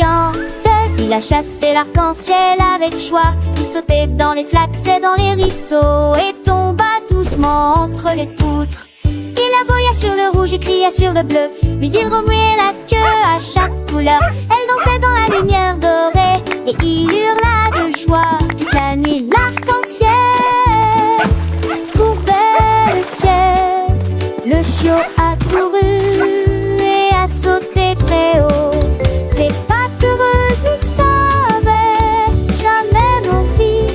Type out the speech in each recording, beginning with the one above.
brillante. Il a chassé l'arc-en-ciel avec joie. Il sautait dans les flaques et dans les ruisseaux et tomba doucement entre les poutres. Il aboya sur le rouge et cria sur le bleu, puis il remuait la queue à chaque couleur. Elle dansait dans la lumière dorée et il hurla de joie toute la nuit. L'arc-en-ciel courbait le ciel. Le chiot a couru et a sauté très haut. Ses pattes heureuses ne savaient jamais mentir.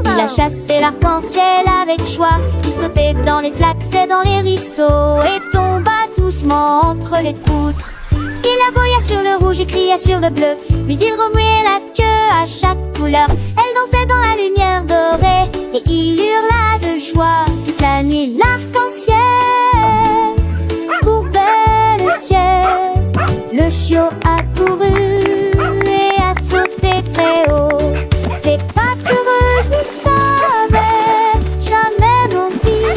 Il a chassé l'arc-en-ciel avec joie. Il sautait dans les flaques et dans les ruisseaux et tomba doucement entre les poutres. Il aboya sur le rouge et cria sur le bleu, puis il remuait la queue à chaque couleur. Elle dansait dans la lumière dorée et il hurla de joie toute la nuit. L'arc-en-ciel courbait le ciel. Le chiot a couru et a sauté très haut. Ses pattes heureuses ne savaient jamais mentir.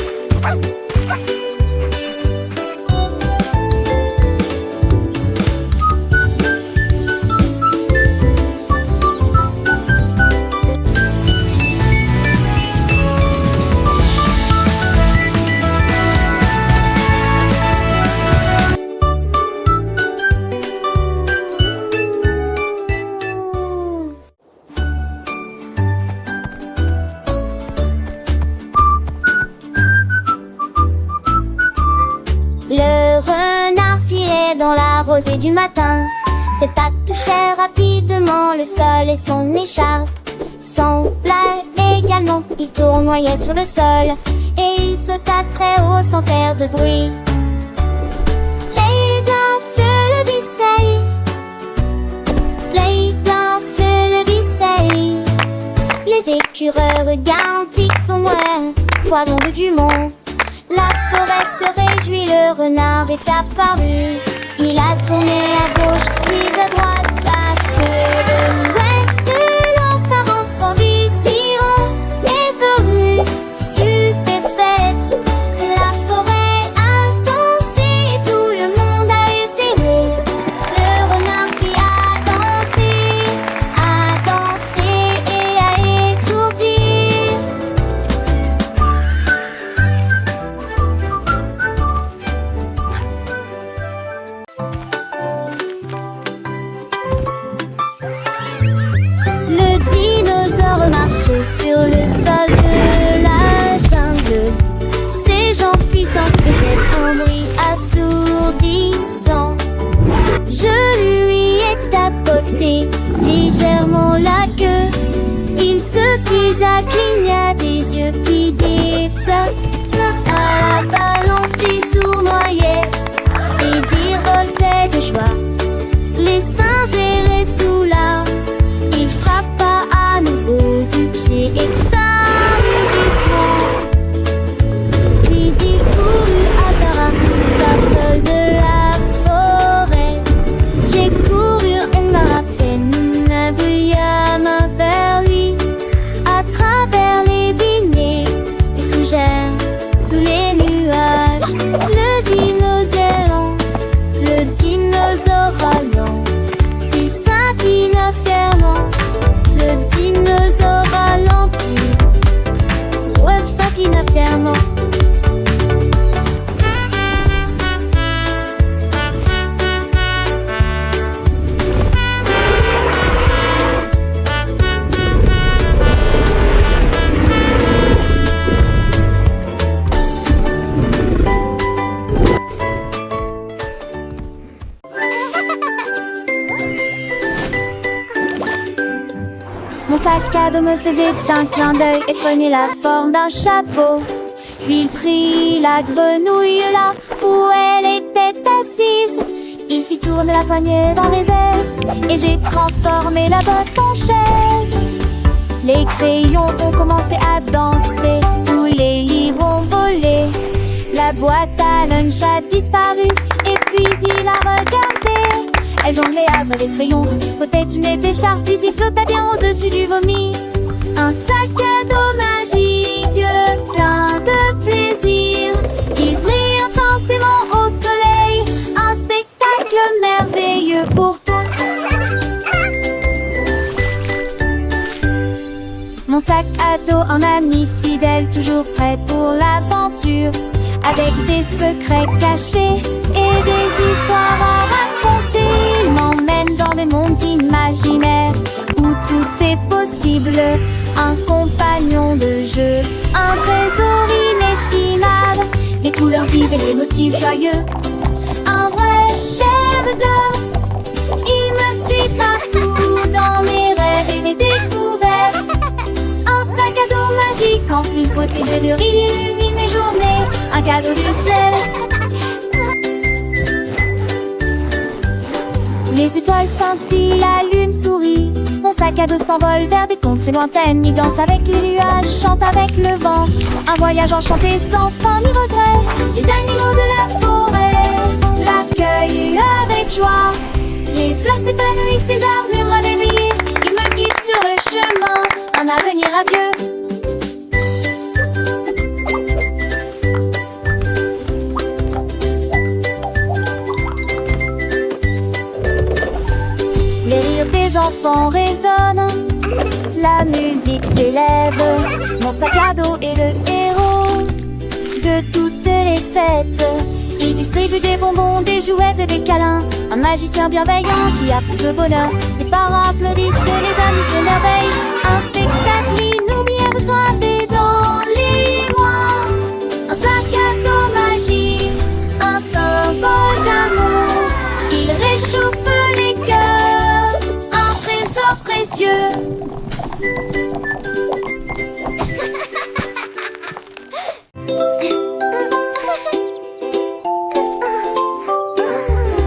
Le renard filait dans la rosée du matin. Ses pattes touchaient rapidement le sol et son écharpe. Son plat également, il tournoyait sur le sol et il sauta très haut sans faire de bruit. Les gonfles le vissaient, les gonfles le vissaient. Les écureurs galantiques sont moins poivron de Dumont. La forêt se réjouit, le renard est apparu. Il a tourné à gauche, puis de droite, sa queue de mouette lance avant envie, si rond et peureux, stupéfaite. La forêt a dansé, tout le monde a été heureux. Le renard qui a dansé et a étourdi. Marcher sur le sol de la jungle. Ses jambes puissantes faisaient un bruit assourdissant. Je lui ai tapoté légèrement la queue. Il se figea, cligna des yeux qui déplacent. À la balance il tournoyait et virevoltait de joie. Les singes erraient sous l'arbre. Il frappa à nouveau du pied et poussa un rugissement. Puis il courut à Tara, seul de la forêt. J'ai couru et Martin brilla main vers lui. À travers les vignes et fougères, sous les nuages. Le dinosaure râlant, il s'inclina fièrement. Le dinosaure ralentit, Web s'inclina fièrement. Mon sac à dos me faisait un clin d'œil et prenait la forme d'un chapeau. Puis il prit la grenouille là où elle était assise. Il fit tourner la poignée dans les airs et j'ai transformé la botte en chaise. Les crayons ont commencé à danser, tous les livres ont volé. La boîte à lunch a disparu et puis il a regardé. Elle jonglait avec les crayons, peut-être une écharpe, puis il flottait bien au-dessus du vomi. Un sac à dos magique, plein de plaisir. Il brille intensément au soleil, un spectacle merveilleux pour tous. Mon sac à dos, un ami fidèle, toujours prêt pour l'aventure. Avec des secrets cachés et des histoires à raconter. Il m'emmène dans le monde imaginaire où tout est possible. Un compagnon de jeu, un trésor inestimable. Les couleurs vives et les motifs joyeux, un vrai chef d'œuvre. Il me suit partout dans mes rêves et mes découvertes. Un sac à dos magique en plus beauté de il illumine mes journées. Un cadeau du ciel. Les étoiles scintillent, la lune sourit. Mon sac à dos s'envole vers des contrées lointaines. Il danse avec les nuages, chante avec le vent. Un voyage enchanté sans fin ni regret. Les animaux de la forêt l'accueillent avec joie. Les fleurs s'épanouissent, les arbres à l'éveiller. Ils me guident sur le chemin, un avenir radieux. Les rires des enfants résonnent, la musique s'élève. Mon sac à dos est le héros de toutes les fêtes. Il distribue des bonbons, des jouets et des câlins. Un magicien bienveillant qui apporte le bonheur. Les parents applaudissent et les amis s'émerveillent. Un spectacle inoubliable gravé dans les mémoires. Un sac à dos magique, un symbole d'amour. Il réchauffe les cœurs, un trésor précieux.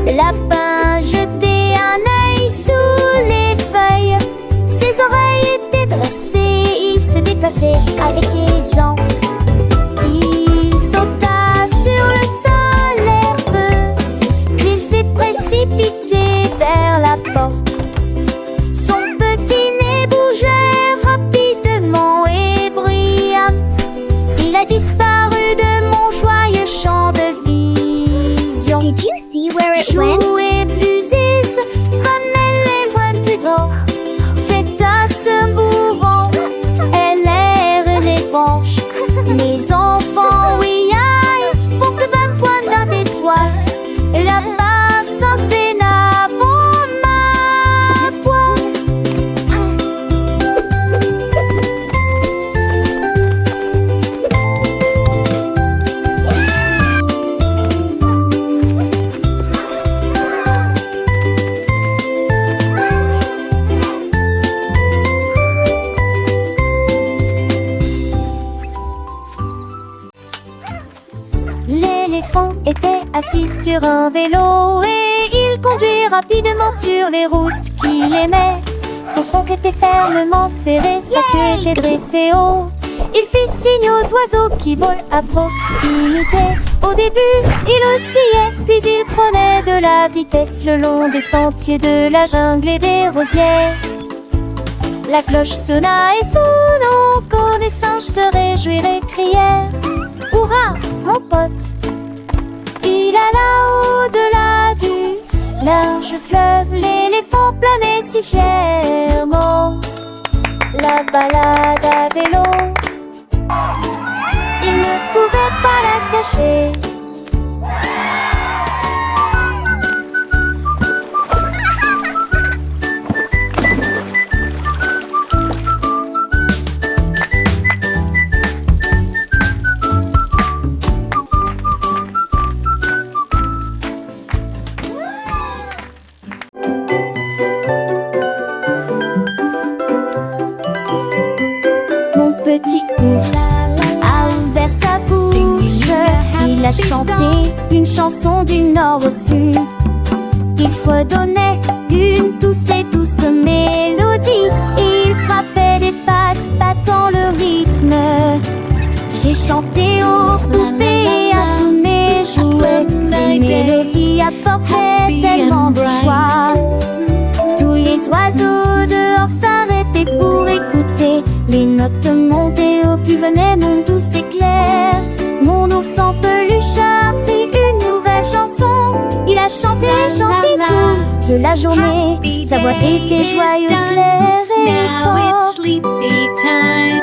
Lapin jetait un œil sous les feuilles. Ses oreilles étaient dressées, il se déplaçait avec aisance. Il sauta sur le sol herbeux, puis il s'est précipité vers la porte. Son petit nez bougeait rapidement et bruyant. Il a disparu de mon joyeux champ de vision. Did you see where it went? Jouer plus aise, comme elle est loin de gros. Fait à ce mouvant, elle est revanche. Les enfants, oui, aïe, pour que 20 points dans tes toits. Là-bas, sans peine avant ma poire. L'éléphant était assis sur un vélo et il conduit rapidement sur les routes qu'il aimait. Son tronc était fermement serré, sa queue était dressée haut. Il fit signe aux oiseaux qui volent à proximité. Au début, il oscillait, puis il prenait de la vitesse le long des sentiers de la jungle et des rosiers. La cloche sonna et son oncle des singes se réjouiraient, crièrent: Hurrah, mon pote! Il alla au-delà du large fleuve, l'éléphant planait si fièrement. La balade à vélo, il ne pouvait pas la cacher. Petit ours a ouvert sa bouche. a chanté une chanson du nord au sud. Il fredonnait une douce et douce mélodie. Il frappait des pattes, battant le rythme. J'ai chanté aux poupées et à tous mes jouets. Ces mélodies apportaient tellement de joie. Tous les oiseaux dehors s'arrêtaient pour écouter. Les notes montaient au plus venait mon doux éclair. Mon ours en peluche a pris une nouvelle chanson. Il a chanté, chanté toute la journée. Sa voix était joyeuse, claire et Now forte. it's sleepy time.